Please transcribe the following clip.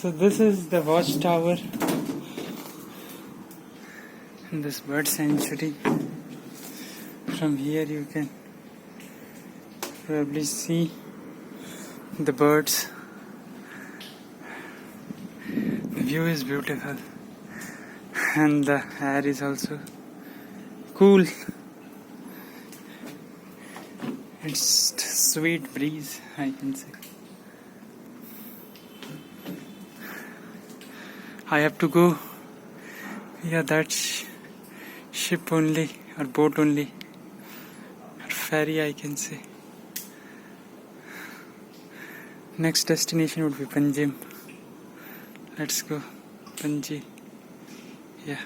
So this is the watchtower in this bird sanctuary. From here you can probably see the birds. The view is beautiful and the air is also cool. It's sweet breeze, I can say. I have to go via that ship only, or boat only, or ferry, I can say. Next destination would be Panjim. Let's go, Panji. Yeah.